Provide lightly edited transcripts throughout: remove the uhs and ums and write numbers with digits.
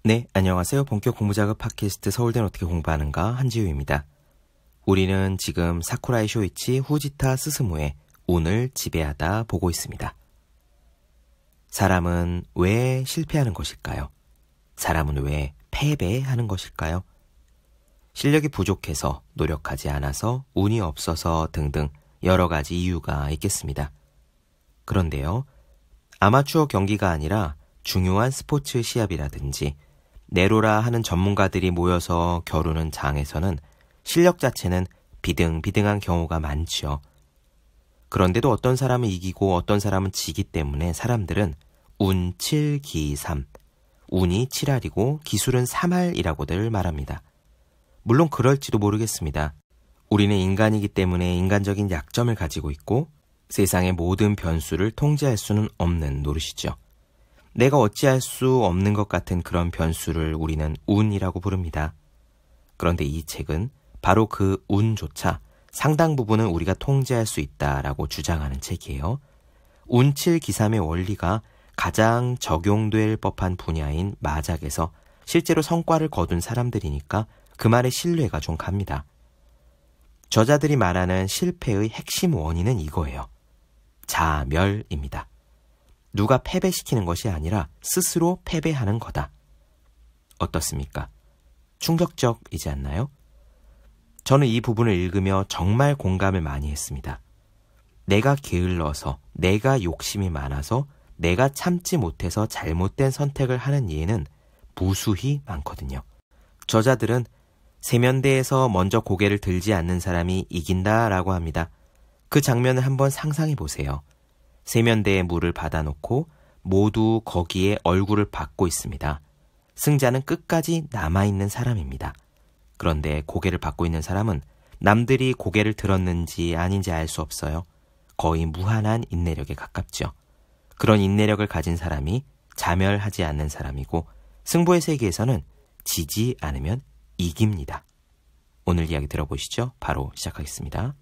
네, 안녕하세요. 본격 공부작업 팟캐스트 서울대는 어떻게 공부하는가 한지우입니다. 우리는 지금 사쿠라이 쇼이치 후지타 스스무의 운을 지배하다 보고 있습니다. 사람은 왜 실패하는 것일까요? 사람은 왜 패배하는 것일까요? 실력이 부족해서, 노력하지 않아서, 운이 없어서 등등 여러 가지 이유가 있겠습니다. 그런데요, 아마추어 경기가 아니라 중요한 스포츠 시합이라든지 내로라 하는 전문가들이 모여서 겨루는 장에서는 실력 자체는 비등비등한 경우가 많지요. 그런데도 어떤 사람은 이기고 어떤 사람은 지기 때문에 사람들은 운 7, 기 3, 운이 7할이고 기술은 3할이라고들 말합니다. 물론 그럴지도 모르겠습니다. 우리는 인간이기 때문에 인간적인 약점을 가지고 있고 세상의 모든 변수를 통제할 수는 없는 노릇이죠. 내가 어찌할 수 없는 것 같은 그런 변수를 우리는 운이라고 부릅니다. 그런데 이 책은 바로 그 운조차 상당 부분은 우리가 통제할 수 있다라고 주장하는 책이에요. 운 7, 기 3의 원리가 가장 적용될 법한 분야인 마작에서 실제로 성과를 거둔 사람들이니까 그 말에 신뢰가 좀 갑니다. 저자들이 말하는 실패의 핵심 원인은 이거예요. 자멸입니다. 누가 패배시키는 것이 아니라 스스로 패배하는 거다. 어떻습니까? 충격적이지 않나요? 저는 이 부분을 읽으며 정말 공감을 많이 했습니다. 내가 게을러서, 내가 욕심이 많아서, 내가 참지 못해서 잘못된 선택을 하는 예는 무수히 많거든요. 저자들은 세면대에서 먼저 고개를 들지 않는 사람이 이긴다라고 합니다. 그 장면을 한번 상상해 보세요. 세면대에 물을 받아놓고 모두 거기에 얼굴을 받고 있습니다. 승자는 끝까지 남아있는 사람입니다. 그런데 고개를 받고 있는 사람은 남들이 고개를 들었는지 아닌지 알 수 없어요. 거의 무한한 인내력에 가깝죠. 그런 인내력을 가진 사람이 자멸하지 않는 사람이고 승부의 세계에서는 지지 않으면 이깁니다. 오늘 이야기 들어보시죠. 바로 시작하겠습니다.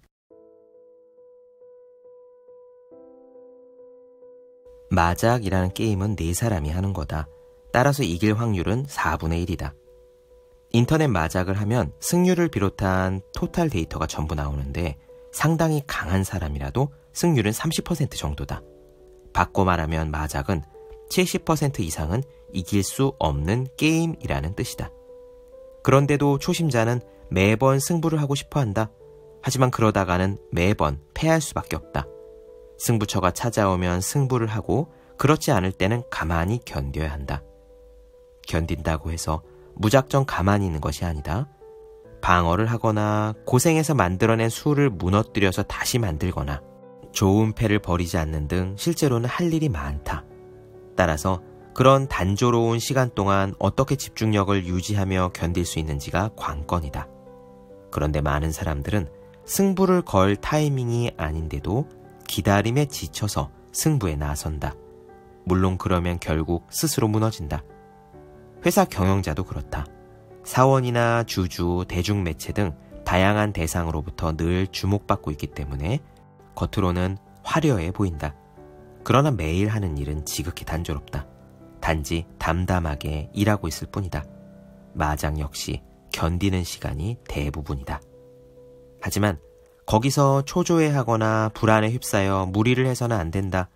마작이라는 게임은 4사람이 하는 거다. 따라서 이길 확률은 4분의 1이다. 인터넷 마작을 하면 승률을 비롯한 토탈 데이터가 전부 나오는데 상당히 강한 사람이라도 승률은 30% 정도다. 바꿔 말하면 마작은 70% 이상은 이길 수 없는 게임이라는 뜻이다. 그런데도 초심자는 매번 승부를 하고 싶어 한다. 하지만 그러다가는 매번 패할 수밖에 없다. 승부처가 찾아오면 승부를 하고 그렇지 않을 때는 가만히 견뎌야 한다. 견딘다고 해서 무작정 가만히 있는 것이 아니다. 방어를 하거나 고생해서 만들어낸 수를 무너뜨려서 다시 만들거나 좋은 패를 버리지 않는 등 실제로는 할 일이 많다. 따라서 그런 단조로운 시간 동안 어떻게 집중력을 유지하며 견딜 수 있는지가 관건이다. 그런데 많은 사람들은 승부를 걸 타이밍이 아닌데도 기다림에 지쳐서 승부에 나선다. 물론 그러면 결국 스스로 무너진다. 회사 경영자도 그렇다. 사원이나 주주, 대중매체 등 다양한 대상으로부터 늘 주목받고 있기 때문에 겉으로는 화려해 보인다. 그러나 매일 하는 일은 지극히 단조롭다. 단지 담담하게 일하고 있을 뿐이다. 마장 역시 견디는 시간이 대부분이다. 하지만 거기서 초조해하거나 불안에 휩싸여 무리를 해서는 안 된다.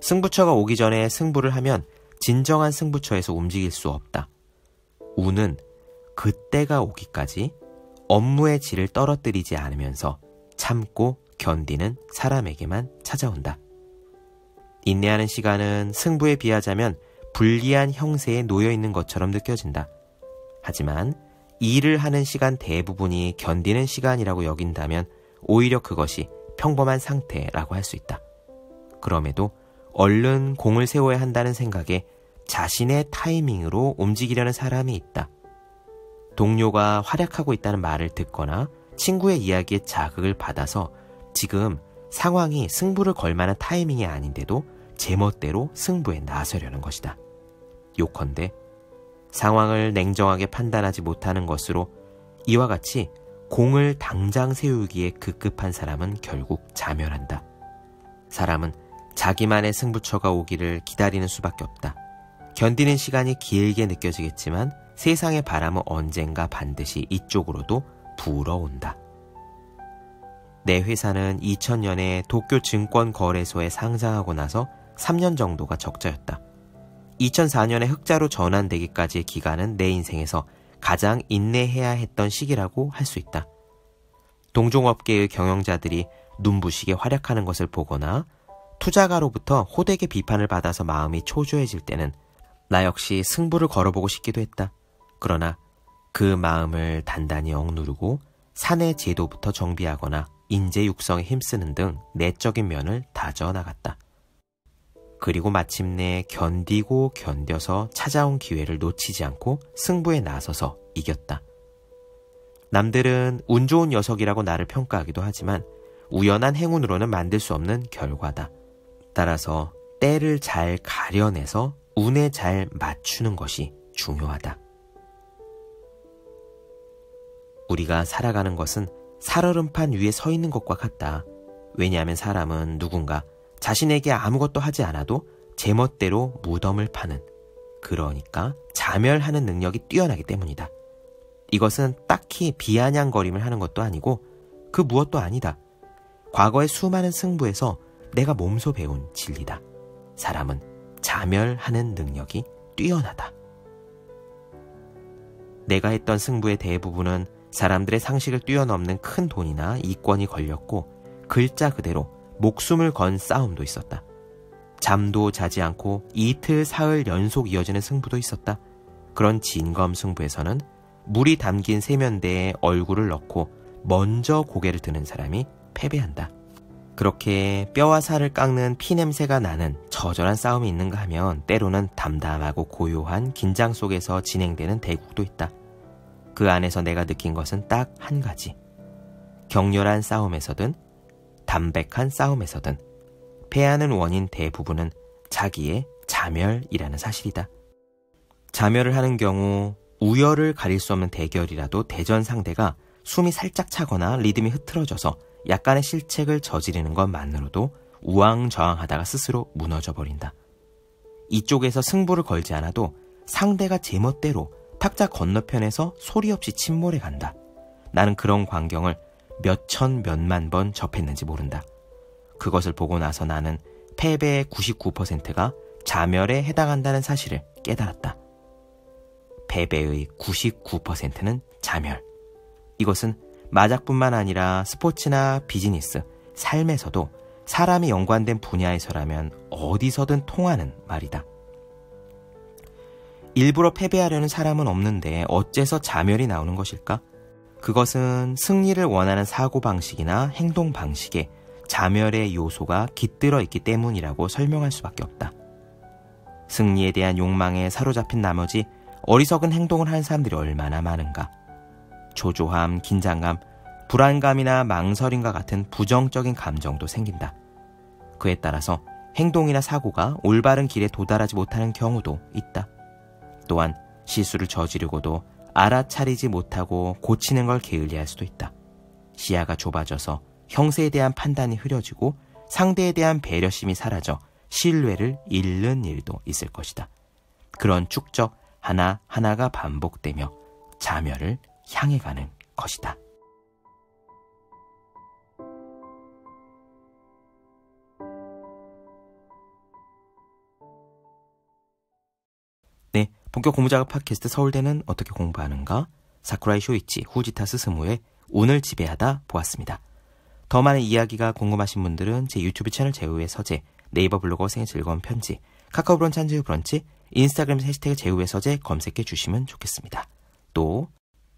승부처가 오기 전에 승부를 하면 진정한 승부처에서 움직일 수 없다. 운은 그때가 오기까지 업무의 질을 떨어뜨리지 않으면서 참고 견디는 사람에게만 찾아온다. 인내하는 시간은 승부에 비하자면 불리한 형세에 놓여 있는 것처럼 느껴진다. 하지만 일을 하는 시간 대부분이 견디는 시간이라고 여긴다면 오히려 그것이 평범한 상태라고 할 수 있다. 그럼에도 얼른 공을 세워야 한다는 생각에 자신의 타이밍으로 움직이려는 사람이 있다. 동료가 활약하고 있다는 말을 듣거나 친구의 이야기에 자극을 받아서 지금 상황이 승부를 걸 만한 타이밍이 아닌데도 제멋대로 승부에 나서려는 것이다. 요컨대 상황을 냉정하게 판단하지 못하는 것으로 이와 같이 공을 당장 세우기에 급급한 사람은 결국 자멸한다. 사람은 자기만의 승부처가 오기를 기다리는 수밖에 없다. 견디는 시간이 길게 느껴지겠지만 세상의 바람은 언젠가 반드시 이쪽으로도 불어온다. 내 회사는 2000년에 도쿄 증권거래소에 상장하고 나서 3년 정도가 적자였다. 2004년에 흑자로 전환되기까지의 기간은 내 인생에서 가장 인내해야 했던 시기라고 할 수 있다. 동종업계의 경영자들이 눈부시게 활약하는 것을 보거나 투자가로부터 호되게 비판을 받아서 마음이 초조해질 때는 나 역시 승부를 걸어보고 싶기도 했다. 그러나 그 마음을 단단히 억누르고 사내 제도부터 정비하거나 인재 육성에 힘쓰는 등 내적인 면을 다져나갔다. 그리고 마침내 견디고 견뎌서 찾아온 기회를 놓치지 않고 승부에 나서서 이겼다. 남들은 운 좋은 녀석이라고 나를 평가하기도 하지만 우연한 행운으로는 만들 수 없는 결과다. 따라서 때를 잘 가려내서 운에 잘 맞추는 것이 중요하다. 우리가 살아가는 것은 살얼음판 위에 서 있는 것과 같다. 왜냐하면 사람은 누군가 자신에게 아무것도 하지 않아도 제멋대로 무덤을 파는, 그러니까 자멸하는 능력이 뛰어나기 때문이다. 이것은 딱히 비아냥거림을 하는 것도 아니고 그 무엇도 아니다. 과거의 수많은 승부에서 내가 몸소 배운 진리다. 사람은 자멸하는 능력이 뛰어나다. 내가 했던 승부의 대부분은 사람들의 상식을 뛰어넘는 큰 돈이나 이권이 걸렸고 글자 그대로 목숨을 건 싸움도 있었다. 잠도 자지 않고 이틀 사흘 연속 이어지는 승부도 있었다. 그런 진검승부에서는 물이 담긴 세면대에 얼굴을 넣고 먼저 고개를 드는 사람이 패배한다. 그렇게 뼈와 살을 깎는 피냄새가 나는 처절한 싸움이 있는가 하면 때로는 담담하고 고요한 긴장 속에서 진행되는 대국도 있다. 그 안에서 내가 느낀 것은 딱 한 가지. 격렬한 싸움에서든 담백한 싸움에서든 패하는 원인 대부분은 자기의 자멸이라는 사실이다. 자멸을 하는 경우 우열을 가릴 수 없는 대결이라도 대전 상대가 숨이 살짝 차거나 리듬이 흐트러져서 약간의 실책을 저지르는 것만으로도 우왕좌왕하다가 스스로 무너져 버린다. 이쪽에서 승부를 걸지 않아도 상대가 제멋대로 탁자 건너편에서 소리 없이 침몰해 간다. 나는 그런 광경을 몇천 몇만 번 접했는지 모른다. 그것을 보고 나서 나는 패배의 99%가 자멸에 해당한다는 사실을 깨달았다. 패배의 99%는 자멸. 이것은 마작뿐만 아니라 스포츠나 비즈니스, 삶에서도 사람이 연관된 분야에서라면 어디서든 통하는 말이다. 일부러 패배하려는 사람은 없는데 어째서 자멸이 나오는 것일까? 그것은 승리를 원하는 사고방식이나 행동방식에 자멸의 요소가 깃들어 있기 때문이라고 설명할 수밖에 없다. 승리에 대한 욕망에 사로잡힌 나머지 어리석은 행동을 하는 사람들이 얼마나 많은가. 초조함, 긴장감, 불안감이나 망설임과 같은 부정적인 감정도 생긴다. 그에 따라서 행동이나 사고가 올바른 길에 도달하지 못하는 경우도 있다. 또한 실수를 저지르고도 알아차리지 못하고 고치는 걸 게을리할 수도 있다. 시야가 좁아져서 형세에 대한 판단이 흐려지고 상대에 대한 배려심이 사라져 신뢰를 잃는 일도 있을 것이다. 그런 축적 하나하나가 반복되며 자멸을 향해 가는 것이다. 네, 본격 공부작업 팟캐스트 서울대는 어떻게 공부하는가? 사쿠라이 쇼이치 후지타 스스무의 운을 지배하다 보았습니다. 더 많은 이야기가 궁금하신 분들은 제 유튜브 채널 제우의 서재, 네이버 블로그 생의 즐거운 편지, 카카오 브런치 한제우 브런치, 인스타그램 해시태그 제우의 서재 검색해 주시면 좋겠습니다. 또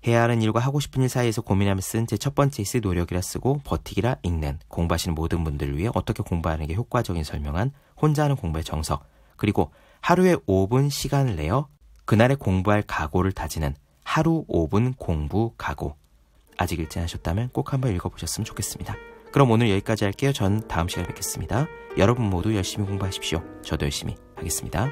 해야 하는 일과 하고 싶은 일 사이에서 고민하며 쓴 제 첫 번째 에세이 노력이라 쓰고 버티기라 읽는 공부하시는 모든 분들을 위해 어떻게 공부하는 게 효과적인 설명한 혼자 하는 공부의 정석, 그리고 하루에 5분 시간을 내어 그날의 공부할 각오를 다지는 하루 5분 공부 각오. 아직 읽지 않으셨다면 꼭 한번 읽어보셨으면 좋겠습니다. 그럼 오늘 여기까지 할게요. 전 다음 시간에 뵙겠습니다. 여러분 모두 열심히 공부하십시오. 저도 열심히 하겠습니다.